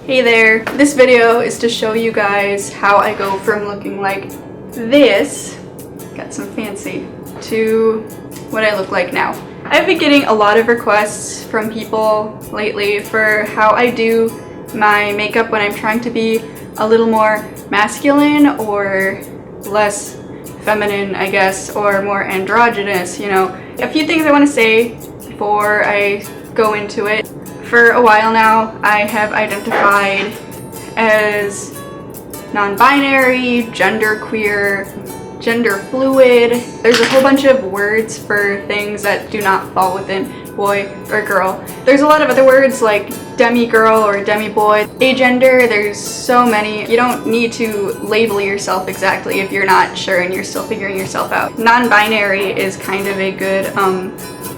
Hey there, this video is to show you guys how I go from looking like this, got some fancy, to what I look like now. I've been getting a lot of requests from people lately for how I do my makeup when I'm trying to be a little more masculine or less feminine, I guess, or more androgynous, you know. A few things I want to say before I go into it. For a while now, I have identified as non-binary, genderqueer, gender fluid. There's a whole bunch of words for things that do not fall within boy or girl. There's a lot of other words like demi-girl or demi-boy. Agender, there's so many. You don't need to label yourself exactly if you're not sure and you're still figuring yourself out. Non-binary is kind of a good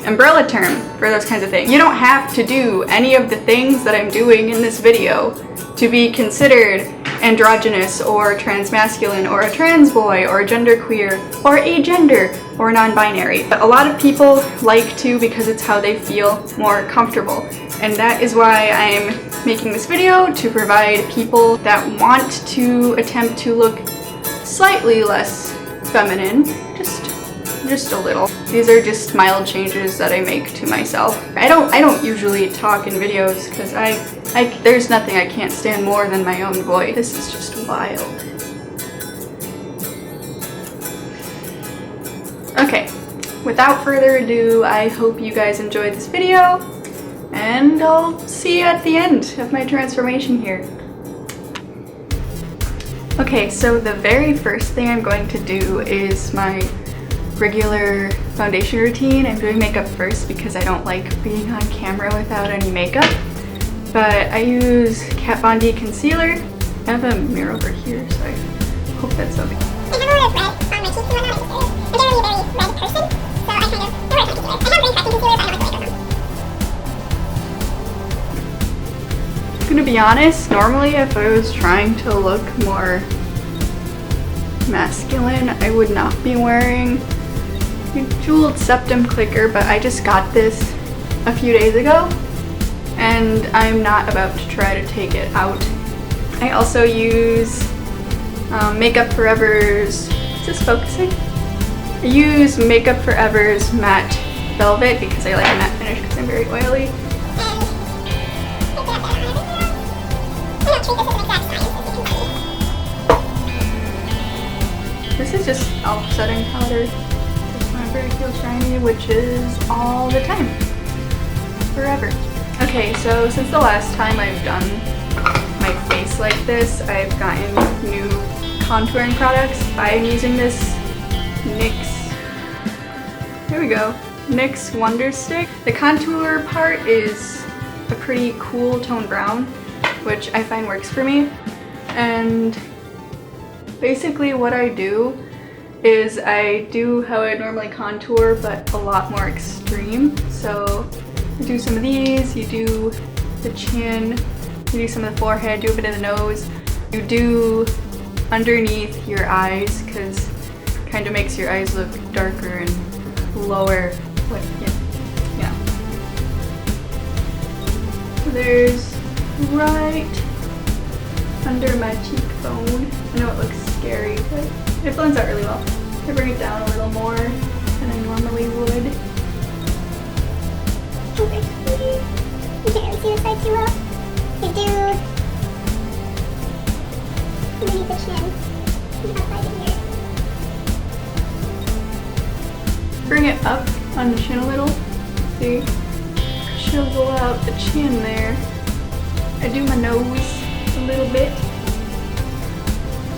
umbrella term for those kinds of things. You don't have to do any of the things that I'm doing in this video to be considered androgynous or transmasculine or a trans boy or a genderqueer or agender or non-binary. But a lot of people like to because it's how they feel more comfortable. And that is why I'm making this video, to provide people that want to attempt to look slightly less feminine, just a little. These are just mild changes that I make to myself. I don't usually talk in videos because there's nothing I can't stand more than my own voice. This is just wild. Okay, without further ado, I hope you guys enjoyed this video, and I'll see you at the end of my transformation here. Okay, so the very first thing I'm going to do is my regular foundation routine. I'm doing makeup first because I don't like being on camera without any makeup. But I use Kat Von D concealer. I have a mirror over here, so I hope that's okay. I have a lot of red on my cheeks and whatnot. I'm generally a very red person, so I kind of don't wear concealer. I have very crafty concealer, but I don't like the makeup on. I'm gonna be honest, normally if I was trying to look more masculine, I would not be wearing a jeweled septum clicker, but I just got this a few days ago and I'm not about to try to take it out. I also use Makeup Forever's, is this focusing? I use Makeup Forever's matte velvet because I like a matte finish because I'm very oily. This is just self-setting powder, just whenever I feel shiny, which is all the time, forever. Okay, so since the last time I've done my face like this, I've gotten new contouring products. I'm using this NYX Wonder Stick. The contour part is a pretty cool tone brown, which I find works for me. And basically what I do is I do how I normally contour, but a lot more extreme. So you do some of these, you do the chin, you do some of the forehead, do a bit of the nose, you do underneath your eyes because it kind of makes your eyes look darker and lower. Like, yeah. There's right under my cheekbone. I know it looks scary, but it blends out really well. I bring it down a little more than I normally would. You can't really see the side too well. You do underneath the chin and outside of here. Bring it up on the chin a little. See? Chisel out the chin there. I do my nose a little bit.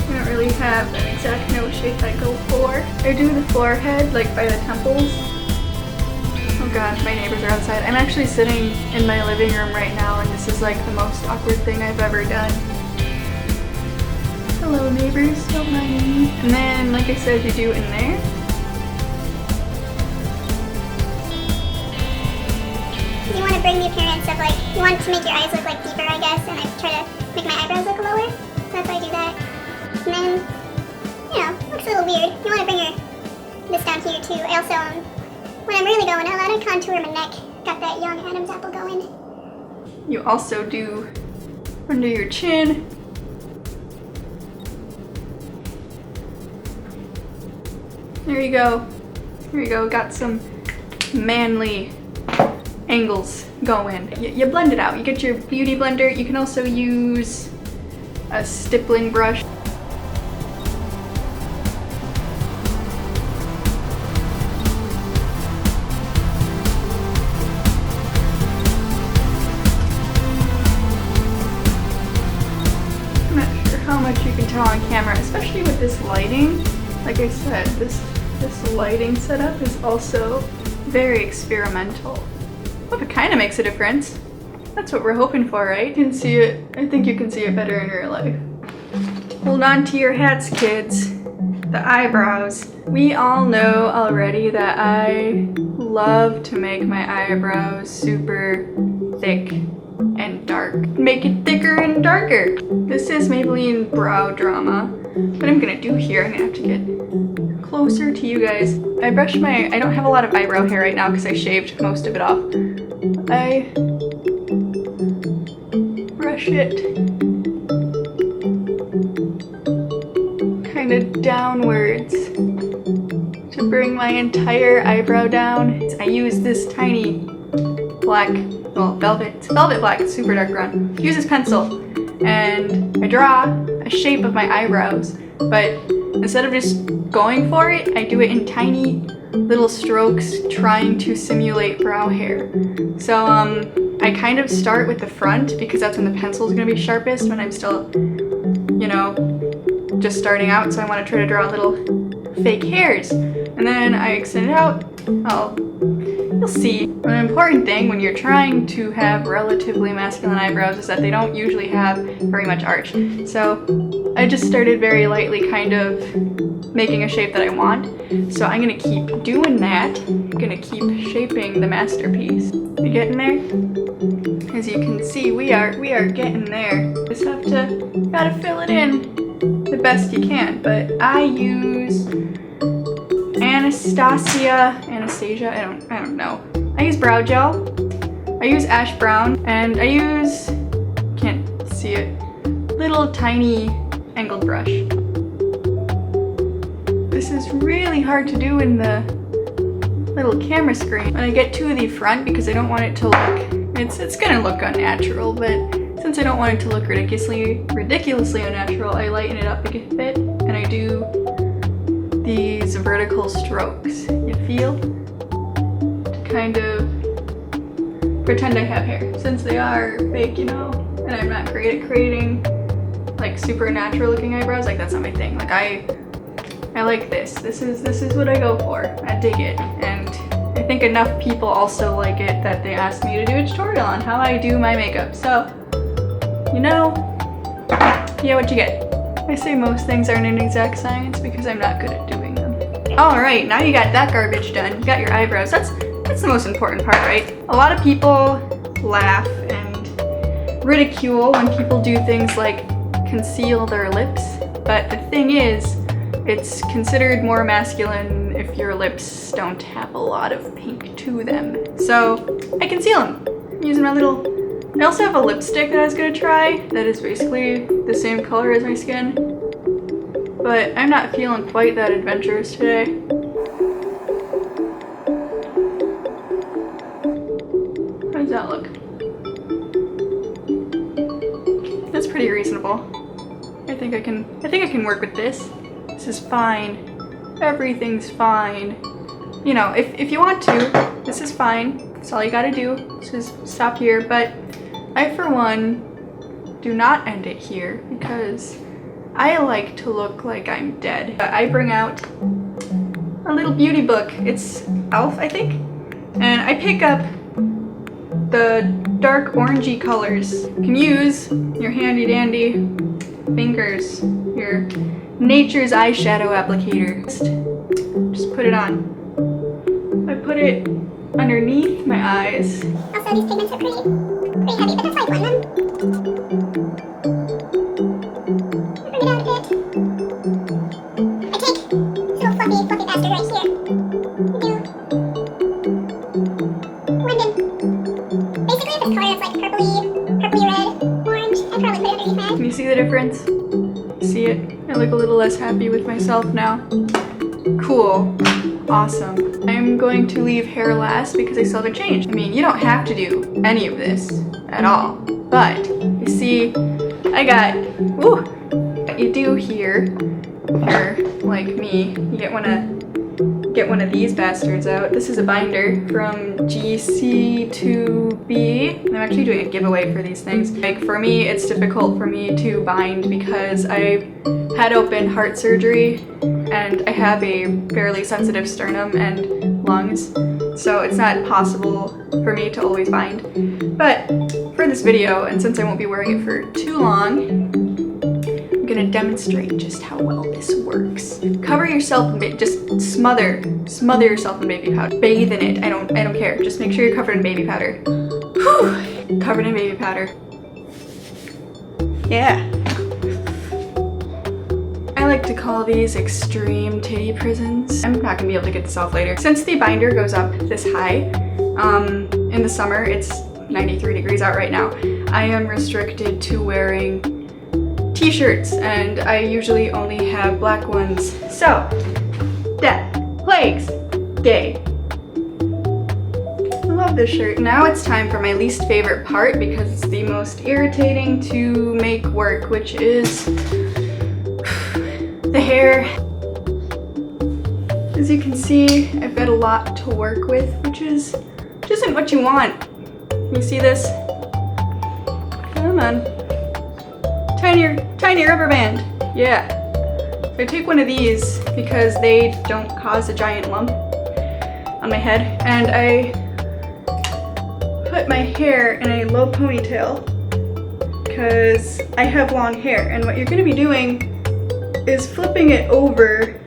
I don't really have an exact nose shape I go for. I do the forehead, like by the temples. Oh god, my neighbors are outside. I'm actually sitting in my living room right now and this is like the most awkward thing I've ever done. Hello neighbors, don't mind me. And then, like I said, you do in there. You want to bring the appearance of like, you want to make your eyes look like deeper, I guess, and I try to make my eyebrows look lower. So that's why I do that. And then, you know, looks a little weird. You want to bring this down here too. I also, when I'm really going, I let it contour my neck. Got that young Adam's apple going. You also do under your chin. There you go. There you go. Got some manly angles going. You blend it out. You get your beauty blender. You can also use a stippling brush. I'm not sure how much you can tell on camera, especially with this lighting. Like I said, this lighting setup is also very experimental. Hope it kind of makes a difference. That's what we're hoping for, right? You can see it. I think you can see it better in real life. Hold on to your hats, kids. The eyebrows. We all know already that I love to make my eyebrows super thick and dark. Make it thicker and darker. This is Maybelline Brow Drama. What I'm gonna do here, I'm gonna have to get closer to you guys. I don't have a lot of eyebrow hair right now because I shaved most of it off. I brush it kind of downwards to bring my entire eyebrow down. I use this tiny black, well, velvet black, it's super dark brown. Use this pencil and I draw a shape of my eyebrows, but instead of just going for it, I do it in tiny little strokes trying to simulate brow hair. So I kind of start with the front because that's when the pencil is going to be sharpest when I'm still, you know, just starting out. So I want to try to draw little fake hairs. And then I extend it out. You'll see. An important thing when you're trying to have relatively masculine eyebrows is that they don't usually have very much arch. So I just started very lightly kind of making a shape that I want. So I'm gonna keep doing that. I'm gonna keep shaping the masterpiece. We getting there? As you can see, we are getting there. Just gotta fill it in the best you can. But I use Anastasia, I don't know. I use brow gel. I use ash brown, and I use, can't see it, little tiny angled brush. This is really hard to do in the little camera screen. When I get to the front, because I don't want it to look, it's gonna look unnatural, but since I don't want it to look ridiculously unnatural, I lighten it up a bit, and I do these vertical strokes, you feel? To kind of pretend I have hair, since they are fake, you know, and I'm not great at creating like super natural looking eyebrows. Like, that's not my thing. Like, I like this. This is what I go for. I dig it, and I think enough people also like it that they asked me to do a tutorial on how I do my makeup. So, you know, yeah, what you get. I say most things aren't an exact science because I'm not good at doing them. Alright, now you got that garbage done. You got your eyebrows. That's the most important part, right? A lot of people laugh and ridicule when people do things like conceal their lips. But the thing is, it's considered more masculine if your lips don't have a lot of pink to them. So I conceal them. I'm using my little... I also have a lipstick that I was gonna try that is basically the same color as my skin, but I'm not feeling quite that adventurous today. How does that look? That's pretty reasonable. I think I can work with this. This is fine. Everything's fine. You know, if you want to, this is fine. That's all you gotta do. Just stop here, but I, for one, do not end it here because I like to look like I'm dead. I bring out a little beauty book. It's Elf, I think, and I pick up the dark orangey colors. You can use your handy dandy fingers, your nature's eyeshadow applicator. Just put it on. I put it underneath my eyes. Also, these pigments are pretty heavy, but that's why I blend them. Bring it out a bit. I take this little fluffy bastard right here. Blend in. Basically, if it's color that's like purpley red, orange, I probably put it underneath my eyes. Can you see the difference? See it? I look a little less happy with myself now. Cool. Awesome. I'm going to leave hair last because I still haven't changed. I mean, you don't have to do any of this at all. But, you see, I got, ooh, what you do here, if you're like me, you get one of these bastards out. This is a binder from GC2B. I'm actually doing a giveaway for these things. Like for me, it's difficult for me to bind because I had open heart surgery and I have a fairly sensitive sternum and lungs, so it's not possible for me to always bind. But for this video, and since I won't be wearing it for too long, I'm gonna demonstrate just how well this works. Cover yourself in just smother yourself in baby powder. Bathe in it. I don't care. Just make sure you're covered in baby powder. Whew. Covered in baby powder. Yeah. I like to call these extreme titty prisons. I'm not gonna be able to get this off later. Since the binder goes up this high, in the summer, it's 93 degrees out right now, I am restricted to wearing t-shirts, and I usually only have black ones. So, death, plagues, gay. I love this shirt. Now it's time for my least favorite part because it's the most irritating to make work, which is the hair. As you can see, I've got a lot to work with, which isn't what you want. You see this? Come on. Tiny rubber band. Yeah. So I take one of these because they don't cause a giant lump on my head, and I put my hair in a low ponytail because I have long hair, and what you're gonna be doing is flipping it over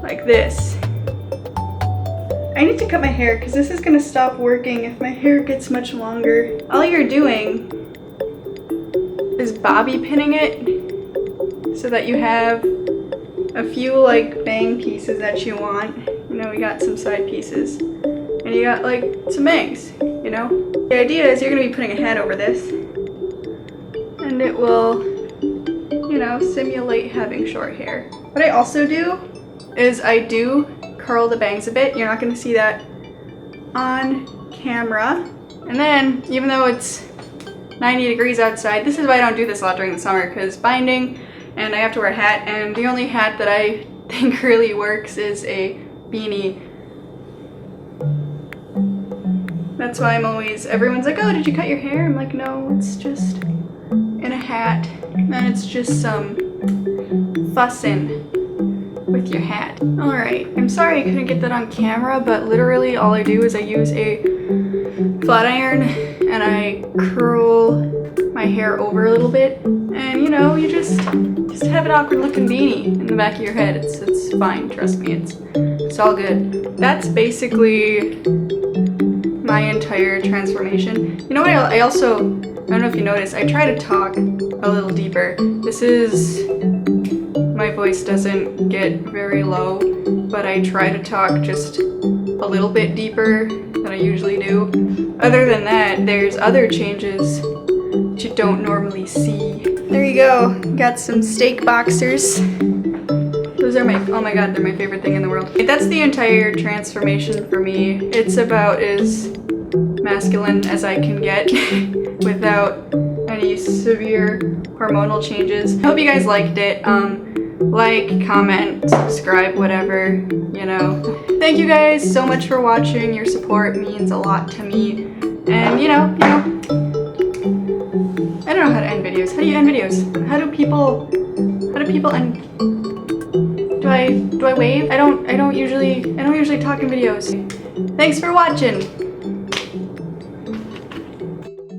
like this. I need to cut my hair because this is gonna stop working if my hair gets much longer. All you're doing is bobby pinning it so that you have a few like bang pieces that you want. You know, we got some side pieces and you got like some bangs, you know? The idea is you're gonna be putting a hat over this and it will, you know, simulate having short hair. What I also do is I do curl the bangs a bit. You're not going to see that on camera. And then, even though it's 90 degrees outside, this is why I don't do this a lot during the summer, because binding and I have to wear a hat, and the only hat that I think really works is a beanie. That's why I'm always, everyone's like, oh, did you cut your hair? I'm like, no, it's just in a hat, and it's just some fussing with your hat. Alright, I'm sorry I couldn't get that on camera, but literally all I do is I use a flat iron and I curl my hair over a little bit, and you know, you just have an awkward looking beanie in the back of your head. It's fine, trust me, it's all good. That's basically my entire transformation. You know what, I also, I don't know if you noticed, I try to talk a little deeper. My voice doesn't get very low, but I try to talk just a little bit deeper than I usually do. Other than that, there's other changes that you don't normally see. There you go, got some steak boxers. Those are oh my god, they're my favorite thing in the world. That's the entire transformation for me. It's about as masculine as I can get without any severe hormonal changes. I hope you guys liked it. Like, comment, subscribe, whatever, you know. Thank you guys so much for watching. Your support means a lot to me. And you know, I don't know how to end videos. How do you end videos? How do people end? Do I wave? I don't usually talk in videos. Thanks for watching.